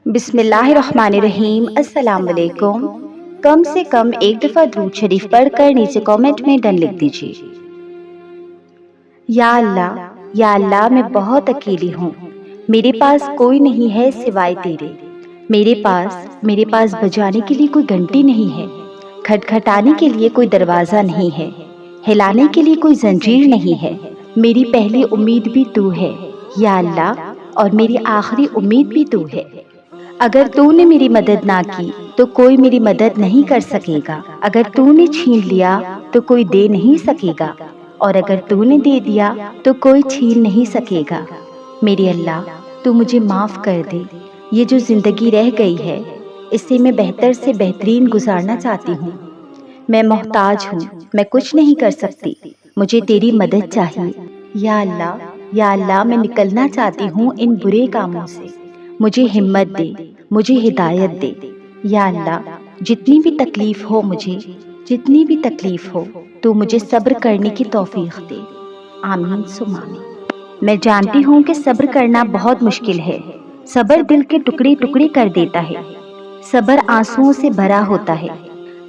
بسم اللہ الرحمن الرحیم۔ السلام علیکم۔ کم سے کم ایک دفعہ درود شریف پڑھ کر نیچے کامنٹ میں ڈن لکھ دیجیے۔ یا اللہ میں بہت اکیلی ہوں، میرے پاس کوئی نہیں ہے سوائے تیرے۔ میرے پاس بجانے کے لیے کوئی گھنٹی نہیں ہے، کھٹکھٹانے کے لیے کوئی دروازہ نہیں ہے، ہلانے کے لیے کوئی زنجیر نہیں ہے۔ میری پہلی امید بھی تو ہے یا اللہ، اور میری آخری امید بھی تو ہے۔ اگر تو نے میری مدد نہ کی تو کوئی میری مدد نہیں کر سکے گا، اگر تو نے چھین لیا تو کوئی دے نہیں سکے گا، اور اگر تو نے دے دیا تو کوئی چھین نہیں سکے گا۔ میرے اللہ، تو مجھے معاف کر دے۔ یہ جو زندگی رہ گئی ہے اسے میں بہتر سے بہترین گزارنا چاہتی ہوں۔ میں محتاج ہوں، میں کچھ نہیں کر سکتی، مجھے تیری مدد چاہیے۔ یا اللہ میں نکلنا چاہتی ہوں ان برے کاموں سے، مجھے ہمت دے، مجھے ہدایت دے۔ یا اللہ، جتنی بھی تکلیف ہو تو مجھے صبر کرنے کی توفیق دے۔ آمین ثم آمین۔ میں جانتی ہوں کہ صبر کرنا بہت مشکل ہے۔ صبر دل کے ٹکڑے ٹکڑے کر دیتا ہے، صبر آنسوؤں سے بھرا ہوتا ہے،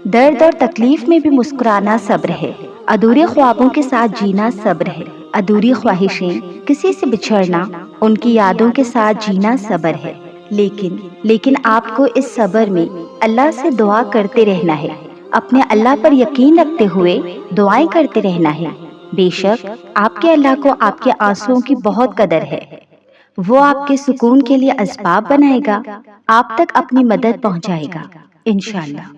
درد اور تکلیف میں بھی مسکرانا صبر ہے، ادھورے خوابوں کے ساتھ جینا صبر ہے، ادھوری خواہشیں، کسی سے بچھڑنا، ان کی یادوں کے ساتھ جینا صبر ہے۔ لیکن آپ کو اس صبر میں اللہ سے دعا کرتے رہنا ہے، اپنے اللہ پر یقین رکھتے ہوئے دعائیں کرتے رہنا ہے۔ بے شک آپ کے اللہ کو آپ کے آنسوؤں کی بہت قدر ہے، وہ آپ کے سکون کے لیے اسباب بنائے گا، آپ تک اپنی مدد پہنچائے گا انشاءاللہ۔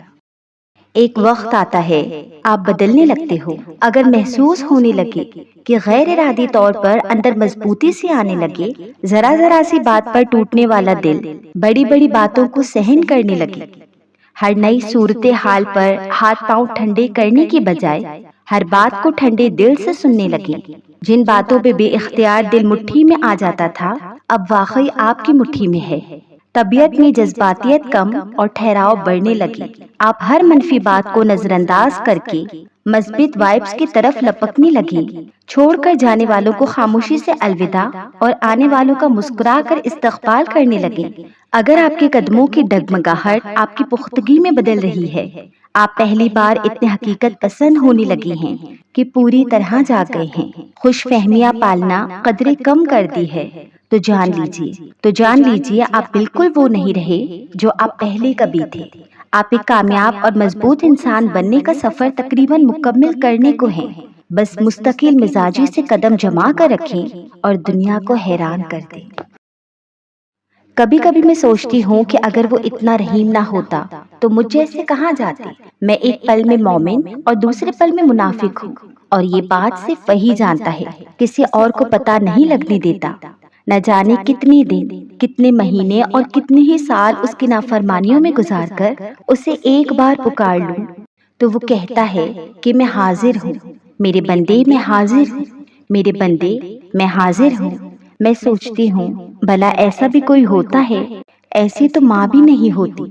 ایک وقت آتا ہے آپ بدلنے لگتے ہو، اگر محسوس ہونے لگے کہ غیر ارادی طور پر اندر مضبوطی سے آنے لگے، ذرا سی بات پر ٹوٹنے والا دل بڑی بڑی باتوں کو سہن کرنے لگے، ہر نئی صورتحال پر ہاتھ پاؤں ٹھنڈے کرنے کی بجائے ہر بات کو ٹھنڈے دل سے سننے لگے، جن باتوں پہ بے اختیار دل مٹھی میں آ جاتا تھا اب واقعی آپ کی مٹھی میں ہے، طبیعت میں جذباتیت کم اور ٹھہراؤ بڑھنے لگی، آپ ہر منفی بات کو نظر انداز کر کے مثبت وائبس کی طرف لپکنے لگی، چھوڑ کر جانے والوں کو خاموشی سے الوداع اور آنے والوں کا مسکرا کر استقبال کرنے لگے۔ اگر آپ کے قدموں کی ڈگمگاہٹ آپ کی پختگی میں بدل رہی ہے، آپ پہلی بار اتنے حقیقت پسند ہونے لگے ہیں کہ پوری طرح جاگ گئے ہیں، خوش فہمیاں پالنا قدریں کم کر دی ہے، تو جان لیجیے آپ بالکل وہ نہیں رہے جو آپ پہلے کبھی تھے۔ آپ ایک کامیاب اور مضبوط انسان بننے کا سفر تقریباً مکمل کرنے کو ہے، بس مستقل مزاجی سے قدم جما کر رکھیں اور دنیا کو حیران کر دیں۔ کبھی میں سوچتی ہوں کہ اگر وہ اتنا رحیم نہ ہوتا تو مجھ جیسے کہاں جاتے۔ میں ایک پل میں مومن اور دوسرے پل میں منافق ہوں، اور یہ بات صرف وہی جانتا ہے، کسی اور کو پتہ نہیں لگنے دیتا۔ نہ جانے کتنے دن، کتنے مہینے اور کتنے ہی سال اس کی نافرمانیوں میں گزار کر اسے ایک بار پکار لوں تو وہ کہتا ہے کہ میں حاضر ہوں، میرے بندے میں حاضر ہوں، میرے بندے میں حاضر ہوں۔ میں سوچتی ہوں بھلا ایسا بھی کوئی ہوتا ہے؟ ایسی تو ماں بھی نہیں ہوتی۔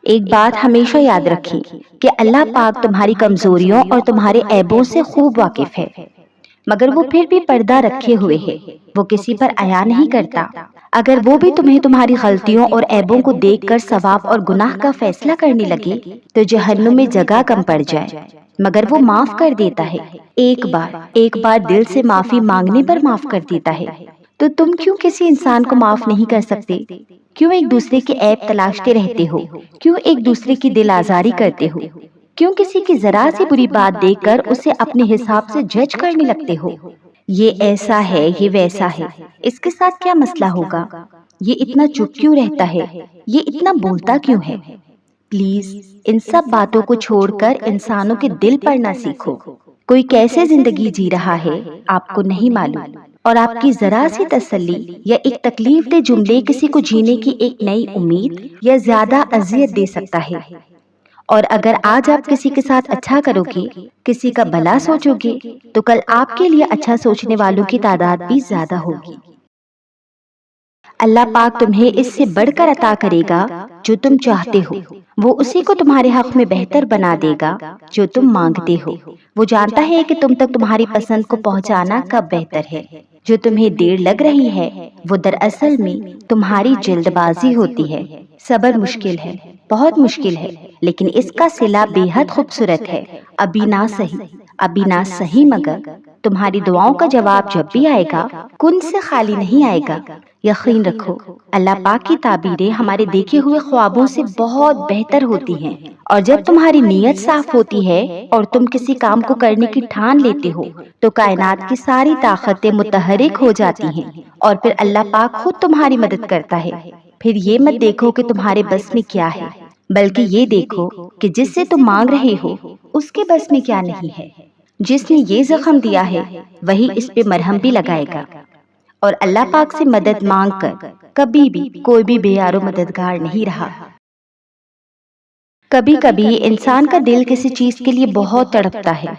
ایک بات ہمیشہ یاد رکھیں کہ اللہ پاک تمہاری کمزوریوں اور تمہارے عیبوں سے خوب واقف ہے، مگر وہ پھر بھی پردہ رکھے ہوئے ہے، وہ کسی پر عیاں نہیں کرتا۔ اگر وہ بھی تمہیں تمہاری غلطیوں اور عیبوں کو دیکھ کر ثواب اور گناہ کا فیصلہ کرنے لگے تو جہنم میں جگہ کم پڑ جائے، مگر وہ معاف کر دیتا ہے، ایک بار دل سے معافی مانگنے پر معاف کر دیتا ہے۔ تو تم کیوں کسی انسان کو معاف نہیں کر سکتے؟ کیوں ایک دوسرے کے عیب تلاشتے رہتے ہو؟ کیوں ایک دوسرے کی دل آزاری کرتے ہو؟ کیوں کسی کی ذرا سی بری بات دیکھ کر اسے اپنے حساب سے جج کرنے لگتے ہو؟ یہ ایسا ہے، یہ ویسا ہے، اس کے ساتھ کیا مسئلہ ہوگا؟ یہ اتنا چپ کیوں رہتا ہے؟ یہ اتنا بولتا کیوں ہے؟ پلیز ان سب باتوں کو چھوڑ کر انسانوں کے دل پڑھنا سیکھو۔ کوئی کیسے زندگی جی رہا ہے آپ کو نہیں معلوم، اور آپ کی ذرا سی تسلی یا ایک تکلیف دہ جملے کسی کو جینے کی ایک نئی امید یا زیادہ اذیت دے سکتا ہے۔ اور اگر آج آپ کسی کے ساتھ اچھا کرو گے، کسی کا بھلا سوچو گے، تو کل آپ کے لیے اچھا سوچنے والوں کی تعداد بھی زیادہ ہوگی۔ اللہ پاک تمہیں اس سے بڑھ کر عطا کرے گا جو تم چاہتے ہو، وہ اسی کو تمہارے حق میں بہتر بنا دے گا جو تم مانگتے ہو۔ وہ جانتا ہے کہ تم تک تمہاری پسند کو پہنچانا کب بہتر ہے۔ جو تمہیں دیر لگ رہی ہے وہ دراصل میں تمہاری جلد بازی ہوتی ہے۔ صبر مشکل ہے، بہت مشکل ہے، لیکن اس کا صلہ بے حد خوبصورت ہے۔ ابھی نہ صحیح مگر تمہاری دعاؤں کا جواب جب بھی آئے گا کن سے خالی نہیں آئے گا۔ یقین رکھو اللہ پاک کی تعبیریں ہمارے دیکھے ہوئے خوابوں سے بہت بہتر ہوتی ہیں، اور جب تمہاری نیت صاف ہوتی ہے اور تم کسی کام کو کرنے کی ٹھان لیتے ہو تو کائنات کی ساری طاقتیں متحرک ہو جاتی ہیں، اور پھر اللہ پاک خود تمہاری مدد کرتا ہے۔ پھر یہ مت دیکھو کہ تمہارے بس میں کیا ہے، بلکہ یہ دیکھو کہ جس سے تم مانگ رہے ہو اس کے بس میں کیا نہیں ہے۔ جس نے یہ زخم دیا ہے وہی اس پہ مرہم بھی لگائے گا، اور اللہ پاک سے مدد مانگ کر کبھی بھی کوئی بھی بے یار و مددگار نہیں رہا۔ کبھی کبھی انسان کا دل کسی چیز کے لیے بہت تڑپتا ہے،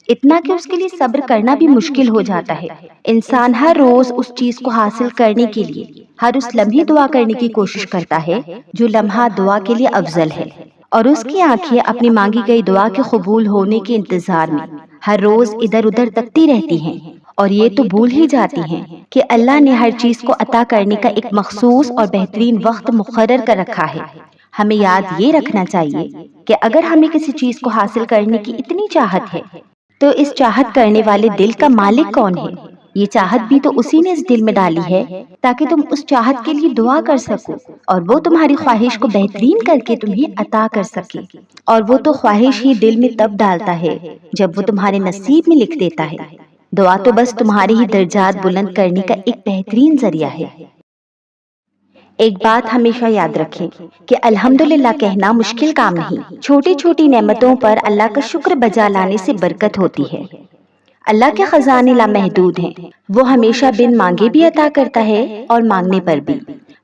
اتنا کہ اس کے لیے صبر کرنا بھی مشکل ہو جاتا ہے۔ انسان ہر روز اس چیز کو حاصل کرنے کے لیے ہر اس لمحے دعا کرنے کی کوشش کرتا ہے جو لمحہ دعا کے لیے افضل ہے، اور اس کی آنکھیں اپنی مانگی گئی دعا کے قبول ہونے کے انتظار میں ہر روز ادھر ادھر تکتی رہتی ہیں، اور یہ تو بھول ہی جاتی ہیں کہ اللہ نے ہر چیز کو عطا کرنے کا ایک مخصوص اور بہترین وقت مقرر کر رکھا ہے۔ ہمیں یاد یہ رکھنا چاہیے کہ اگر ہمیں کسی چیز کو حاصل کرنے کی اتنی چاہت ہے تو اس چاہت کرنے والے دل کا مالک کون ہے؟ یہ چاہت بھی تو اسی نے اس دل میں ڈالی ہے تاکہ تم اس چاہت کے لیے دعا کر سکو، اور وہ تمہاری خواہش کو بہترین کر کے تمہیں عطا کر سکے۔ اور وہ تو خواہش ہی دل میں تب ڈالتا ہے جب وہ تمہارے نصیب میں لکھ دیتا ہے۔ دعا تو بس تمہارے ہی درجات بلند کرنے کا ایک بہترین ذریعہ ہے۔ ایک بات ہمیشہ یاد رکھیں کہ الحمدللہ کہنا مشکل کام نہیں۔ چھوٹی چھوٹی نعمتوں پر اللہ کا شکر بجا لانے سے برکت ہوتی ہے۔ اللہ کے خزانے لامحدود ہیں، وہ ہمیشہ بن مانگے بھی عطا کرتا ہے اور مانگنے پر بھی،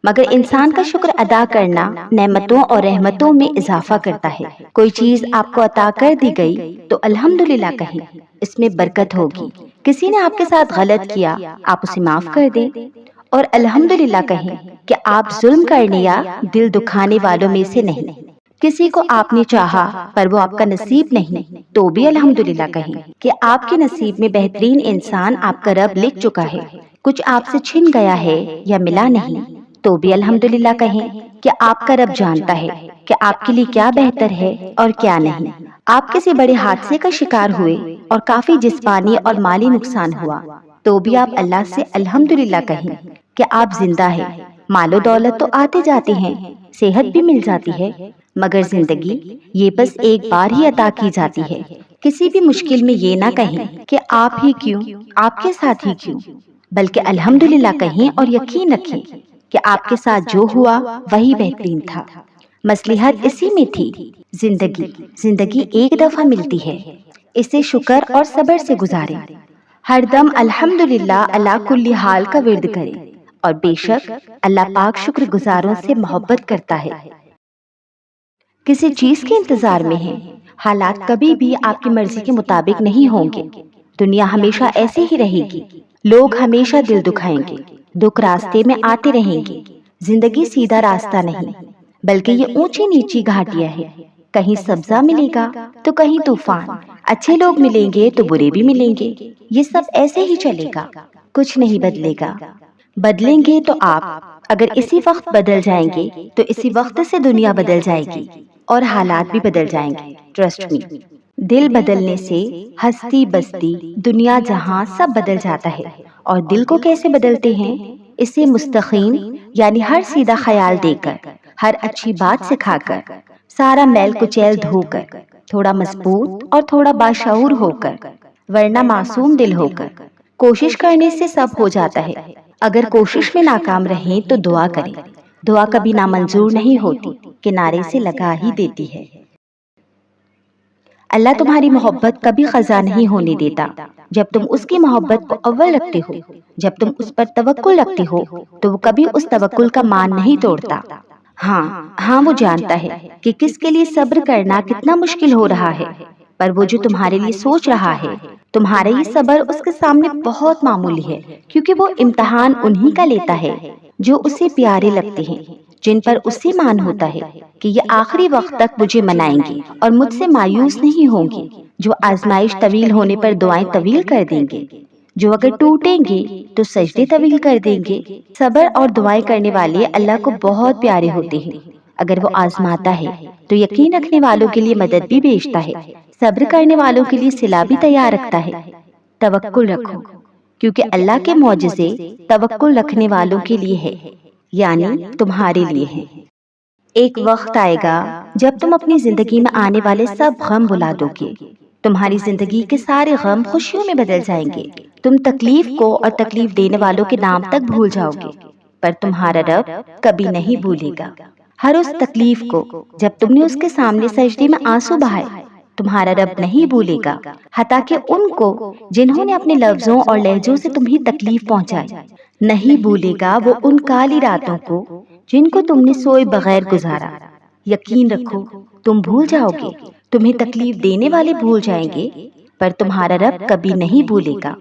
مگر انسان کا شکر ادا کرنا نعمتوں اور رحمتوں میں اضافہ کرتا ہے۔ کوئی چیز آپ کو عطا کر دی گئی تو الحمدللہ کہیں، اس میں برکت ہوگی۔ کسی نے آپ کے ساتھ غلط کیا، آپ اسے معاف کر دیں اور الحمدللہ کہیں کہ آپ ظلم کرنے یا دل دکھانے والوں میں سے نہیں۔ کسی کو آپ نے چاہا پر وہ آپ کا نصیب نہیں تو بھی الحمدللہ کہیں کہ آپ کے نصیب میں بہترین انسان آپ کا رب لکھ چکا ہے۔ کچھ آپ سے چھن گیا ہے یا ملا نہیں تو بھی الحمدللہ کہیں کہ آپ کا رب جانتا ہے کہ آپ کے لیے کیا بہتر ہے اور کیا نہیں۔ آپ کسی بڑے حادثے کا شکار ہوئے اور کافی جسمانی اور مالی نقصان ہوا تو بھی آپ اللہ سے الحمدللہ کہیں کہ آپ زندہ ہیں۔ مال و دولت تو آتے جاتے ہیں، صحت بھی مل جاتی ہے، مگر زندگی یہ بس ایک بار ہی عطا کی جاتی ہے۔ کسی بھی مشکل میں یہ نہ کہیں کہ آپ ہی کیوں، آپ کے ساتھ ہی کیوں، بلکہ الحمدللہ کہیں اور یقین رکھیں کہ آپ کے ساتھ جو ہوا وہی بہترین تھا۔ مصلحت اسی میں تھی۔ زندگی ایک دفعہ ملتی ہے، اسے شکر اور صبر سے گزاریں۔ ہر دم الحمدللہ علی کل حال کا ورد کریں، اور بے شک اللہ پاک شکر گزاروں سے محبت کرتا ہے۔ کسی چیز کے انتظار میں ہیں، حالات کبھی بھی آپ کی مرضی کے مطابق نہیں ہوں گے۔ دنیا ہمیشہ ایسے ہی رہے گی، لوگ ہمیشہ دل دکھائیں گے، دکھ راستے میں آتے رہیں گے۔ زندگی سیدھا راستہ نہیں بلکہ یہ اونچی نیچی گھاٹیاں ہے، کہیں سبزہ ملے گا تو کہیں طوفان، اچھے لوگ ملیں گے تو برے بھی ملیں گے، یہ سب ایسے ہی چلے گا، کچھ نہیں بدلے گا۔ بدلیں گے تو آپ اگر اسی وقت بدل جائیں گے تو اسی وقت سے دنیا بدل جائے گی اور حالات بھی بدل جائیں گے۔ ٹرسٹ می، دل بدلنے سے ہستی بستی دنیا جہاں سب بدل جاتا ہے۔ اور دل کو کیسے بدلتے ہیں؟ اسے مستقیم یعنی ہر سیدھا خیال دے کر، ہر اچھی بات سکھا کر، سارا میل کچیل دھو کر، تھوڑا مضبوط اور تھوڑا باشعور ہو کر، ورنہ معصوم دل ہو کر۔ کوشش کرنے سے سب ہو جاتا ہے، اگر کوشش میں ناکام رہیں تو دعا کریں۔ دعا کبھی نامنظور نہیں ہوتی، کنارے سے لگا ہی دیتی ہے۔ اللہ تمہاری محبت کبھی قضا نہیں ہونے دیتا۔ جب تم اس کی محبت کو اول رکھتے ہو، جب تم اس پر توکل رکھتے ہو تو وہ کبھی اس توکل کا مان نہیں توڑتا۔ ہاں وہ جانتا ہے کہ کس کے لیے صبر کرنا کتنا مشکل ہو رہا ہے، پر وہ جو تمہارے لیے سوچ رہا ہے، تمہارا یہ صبر اس کے سامنے بہت معمولی ہے، کیونکہ وہ امتحان انہی کا لیتا ہے جو اسے پیارے لگتے ہیں، جن پر اسے مان ہوتا ہے کہ یہ آخری وقت تک مجھے منائیں گے اور مجھ سے مایوس نہیں ہوں گے، جو آزمائش طویل ہونے پر دعائیں طویل کر دیں گے۔ جو اگر ٹوٹیں گے تو سجدے طویل کر دیں گے۔ صبر اور دعائیں کرنے والے اللہ کو بہت پیارے ہوتے ہیں۔ اگر وہ آزماتا ہے تو یقین رکھنے والوں کے لیے مدد بھی بھیجتا ہے، صبر کرنے والوں کے لیے صلہ بھی تیار رکھتا ہے۔ توکل رکھو، کیونکہ اللہ کے معجزے توکل رکھنے والوں کے لیے ہے، یعنی تمہارے لیے ہے۔ ایک وقت آئے گا جب تم اپنی زندگی میں آنے والے سب غم بھلا دو گے۔ تمہاری زندگی کے سارے غم خوشیوں میں بدل جائیں گے۔ تم تکلیف کو اور تکلیف دینے والوں کے نام تک بھول جاؤ گے، پر تمہارا رب کبھی نہیں بھولے گا۔ ہر اس تکلیف کو جب تم نے اس کے سامنے سجدے میں آنسو بہائے، تمہارا رب نہیں بھولے گا، حتیٰ کہ ان کو جنہوں نے اپنے لفظوں اور لہجوں سے تمہیں تکلیف پہنچائی۔ نہیں بھولے گا وہ ان کالی راتوں کو جن کو تم نے سوئے بغیر گزارا۔ یقین رکھو تم بھول جاؤ گے، تمہیں تکلیف دینے والے بھول جائیں گے، پر تمہارا رب کبھی نہیں بھولے گا۔